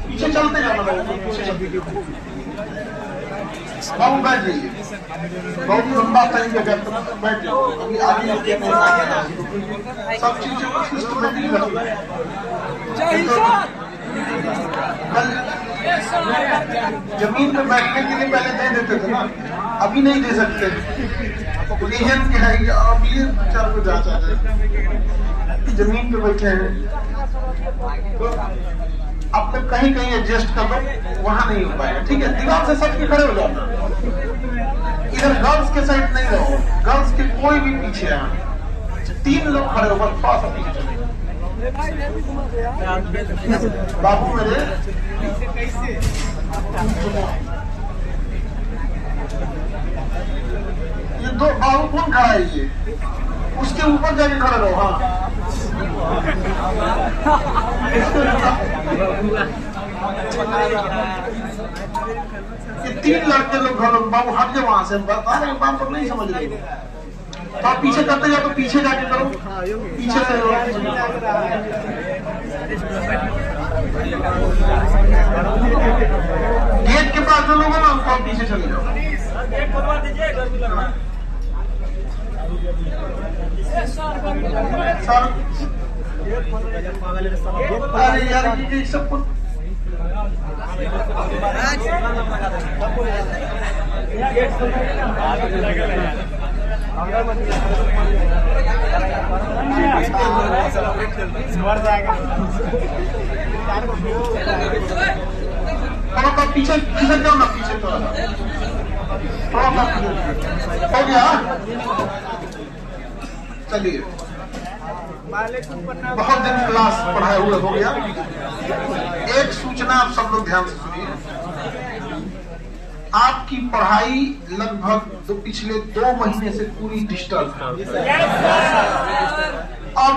पीछे चलते जाना, बाबू बैठ जाइए, बहुत लंबा टाइम लगा, बैठ जाओ, अभी आगे सब चीजें सिस्टमेटिक रखिए। जमीन पे बैठने के लिए पहले दे देते थे ना, अभी नहीं दे सकते। रीजन क्या है कि अब ये चार को जांच आ जाए, जमीन पे बैठे हैं तो अब तक कहीं कहीं एडजस्ट कर लो, वहां नहीं हो पाएगा। ठीक है, दीवार से सबके खड़े हो जाओ, इधर गर्ल्स के साइड नहीं रहो, गर्ल्स के कोई भी पीछे है, 3 लोग खड़े हो, बस थोड़ा सा पीछे चले। बाबू मेरे ये 2 बाबू कौन खड़ा है, ये उसके ऊपर जाके खड़े रहो। हाँ ये 3 लड़के लोग घर, बाबू हट जाओ वहां से, बता रहे बात तो नहीं समझ रहे। तो आप पीछे करते जाओ, तो पीछे जाके करो, पीछे से गेट के पास जो लोग हैं ना, उनको आप पीछे चले जाओ। सर अरे यार ये सब कुछ थोड़ा पीछे खिसक जाओ ना, पीछे थोड़ा हो गया। चलिए, बहुत दिन क्लास पढ़ाए हुए हो गया। एक सूचना आप सब लोग ध्यान से सुनिए, आपकी पढ़ाई लगभग पिछले 2 महीने से पूरी डिस्टर्ब है। अब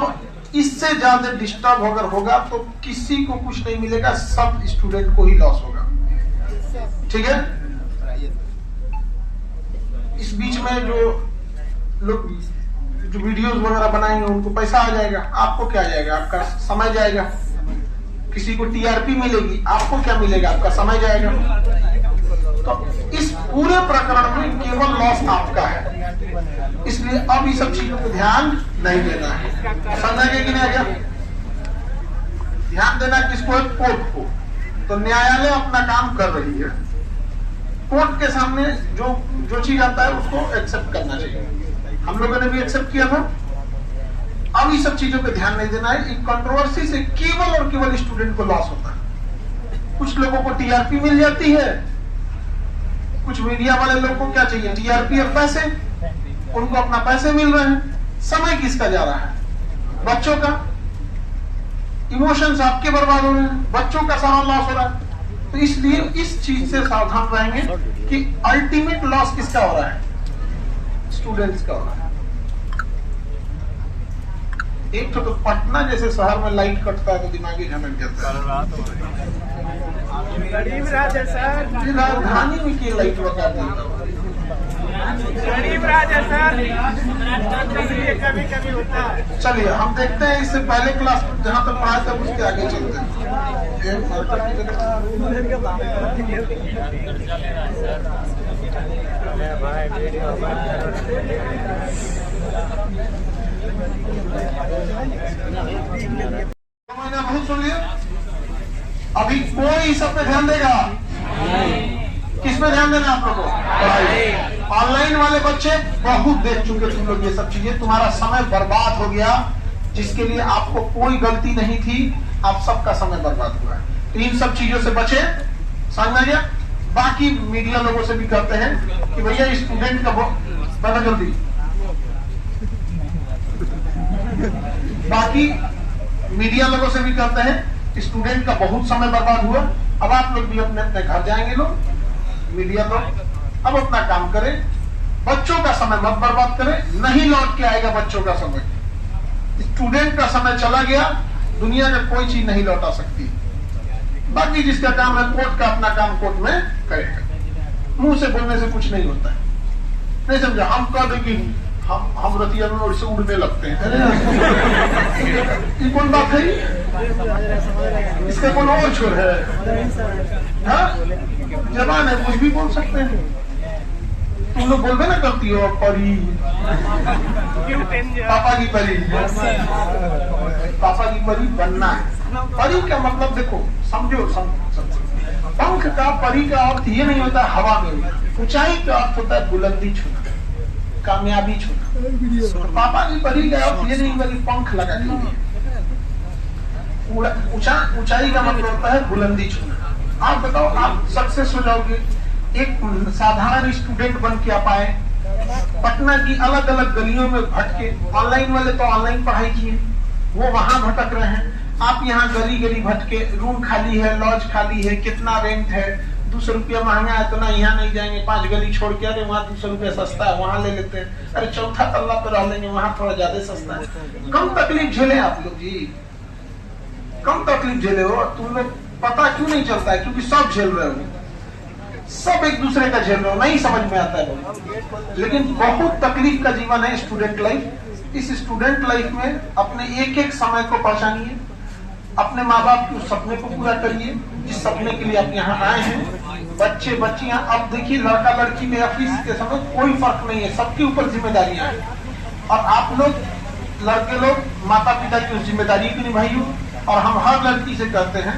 इससे ज्यादा डिस्टर्ब अगर होगा तो किसी को कुछ नहीं मिलेगा, सब स्टूडेंट को ही लॉस होगा। ठीक है, इस बीच में जो लोग जो वीडियोस वगैरह बनाएंगे उनको पैसा आ जाएगा, आपको क्या जाएगा, आपका समय जाएगा। किसी को टीआरपी मिलेगी, आपको क्या मिलेगा, आपका समय जाएगा। तो इस पूरे प्रकरण में केवल लॉस आपका है, इसलिए अब ये सब चीजों को ध्यान नहीं देना है। समझा गया कि नहीं आ गया? ध्यान देना किसको है? कोर्ट को। तो न्यायालय अपना काम कर रही है, कोर्ट के सामने जो चीज आता है उसको एक्सेप्ट करना चाहिए। हम लोगों ने भी एक्सेप्ट किया था। अब ये सब चीजों पे ध्यान नहीं देना है। कंट्रोवर्सी से केवल और केवल स्टूडेंट को लॉस होता है। कुछ लोगों को टीआरपी मिल जाती है, कुछ मीडिया वाले लोगों को क्या चाहिए, टीआरपी और पैसे, उनको अपना पैसे मिल रहे हैं। समय किसका जा रहा है? बच्चों का। इमोशंस आपके बर्बाद हो रहे हैं, बच्चों का सारा लॉस हो रहा है। तो इसलिए इस चीज से सावधान रहेंगे कि अल्टीमेट लॉस किसका हो रहा है? स्टूडेंट्स का हो रहा है। एक तो पटना जैसे शहर में लाइट कटता है तो दिमागी घमंड जाता है। गरीब राजा सर, राजधानी में की लाइट लगा दी, गरीब राजा सर, कभी कभी होता है। चलिए हम देखते हैं, इससे पहले क्लास जहाँ तक पढ़ाया था उसके आगे चलते हैं। महीना बहुत सुन लिया, अभी कोई सब पे ध्यान देगा? किस पे ध्यान देना आप लोगों को? ऑनलाइन वाले बच्चे बहुत देख चुके तुम लोग ये सब चीजें, तुम्हारा समय बर्बाद हो गया, जिसके लिए आपको कोई गलती नहीं थी, आप सबका समय बर्बाद हुआ है। तो इन सब चीजों से बचे, समझ में गया? बाकी मीडिया लोगों से भी कहते हैं कि भैया स्टूडेंट का बड़ा जल्दी, बाकी मीडिया लोगों से भी कहते हैं स्टूडेंट का बहुत समय बर्बाद हुआ। अब आप लोग भी अपने अपने घर जाएंगे, लोग मीडिया लोग अब अपना काम करें, बच्चों का समय मत बर्बाद करें, नहीं लौट के आएगा बच्चों का समय। स्टूडेंट का समय चला गया, दुनिया का कोई चीज नहीं लौटा सकती। बाकी जिसका काम है कोर्ट का, अपना काम कोर्ट में करेगा। मुंह से बोलने से कुछ नहीं होता है, नहीं समझा? हम कह दें कि हम रतिया में और से उड़ने लगते हैं, ये कौन बात है? इसका कोई और छोर है? हाँ? जवान है, कुछ भी बोल सकते हैं। तुम लोग बोलबे ना करती हो परी, पापा की परी, पापा की परी बनना है। परी का मतलब देखो, समझो पंख का, परी का अर्थ ये नहीं होता हवा में उड़ना। ऊंचाई का अर्थ होता है बुलंदी छूना, कामयाबी छूना। तो पापा की परी का अर्थ ये नहीं होगा कि पंख लगा के, ऊंचाई का मतलब होता है बुलंदी छूना। आप बताओ, आप सक्सेस हो जाओगे। एक साधारण स्टूडेंट बन के आप आए, पटना की अलग अलग गलियों में भटके। ऑनलाइन वाले तो ऑनलाइन पढ़ाई किए, वो वहां भटक रहे हैं। आप यहाँ गली गली भटके, रूम खाली है, लॉज खाली है, कितना रेंट है, 200 रुपया महंगा है तो ना यहाँ नहीं जाएंगे, 5 गली छोड़ के, अरे वहाँ 200 रुपया सस्ता है वहां ले लेते हैं, अरे चौथा तल्ला पे रह लेंगे, वहां थोड़ा ज्यादा सस्ता है। कम तकलीफ झेले आप लोग जी, कम तकलीफ झेले हो। तुम लोग पता क्यों नहीं चलता है? क्योंकि सब झेल रहे हो, सब एक दूसरे का झेल रहे हो, नहीं समझ में आता है। लेकिन बहुत तकलीफ का जीवन है स्टूडेंट लाइफ। इस स्टूडेंट लाइफ में अपने एक एक समय को पहचानिए, अपने माँ बाप के सपने को पूरा करिए, जिस सपने के लिए आप यहाँ आए हैं। बच्चे बच्चियां, अब देखिए लड़का लड़की में ऑफिस के समय कोई फर्क नहीं है, सबके ऊपर जिम्मेदारियां हैं। और आप लोग लड़के लोग माता पिता की उस जिम्मेदारी को निभाइए। और हम हर लड़की से कहते हैं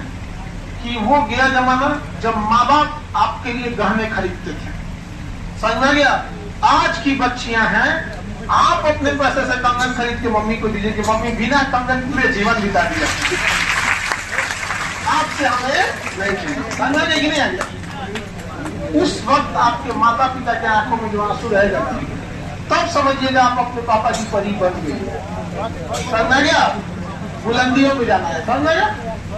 कि वो गया जमाना जब माँ बाप आपके लिए गहने खरीदते थे, समझ में गया? आज की बच्चियां हैं, आप अपने पैसे से कंगन खरीद के मम्मी को दीजिए कि मम्मी बिना कंगन पूरे जीवन बिता दिया, आपसे हमें नहीं चाहिए। समझ में कि नहीं आ गया? उस वक्त आपके माता पिता के आंखों में जो आंसू रहेगा, तब समझिएगा आप अपने पापा की परी बन गए। समझ में गया? बुलंदियों में जाना है, समझ में गया?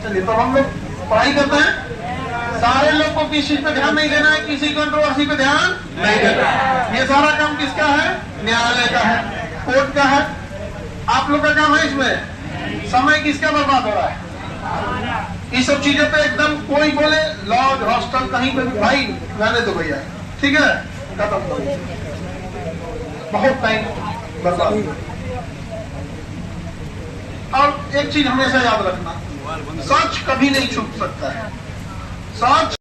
चलिए, तो हम लोग पढ़ाई करते हैं। सारे लोग को किस चीज पे ध्यान नहीं देना है, किसी कंट्रोवर्सी पे ध्यान नहीं देना है। ये सारा काम किसका है? न्यायालय का है, कोर्ट का है। आप लोग का काम है इसमें। समय किसका बर्बाद हो रहा है? इस सब चीजों पे एकदम कोई बोले लॉज हॉस्टल कहीं पे भी, भाई रहने दो भैया, ठीक है, खत्म करो। बहुत टाइम बर्बाद। और एक चीज हमेशा याद रखना, सच कभी नहीं छुप सकता है। सच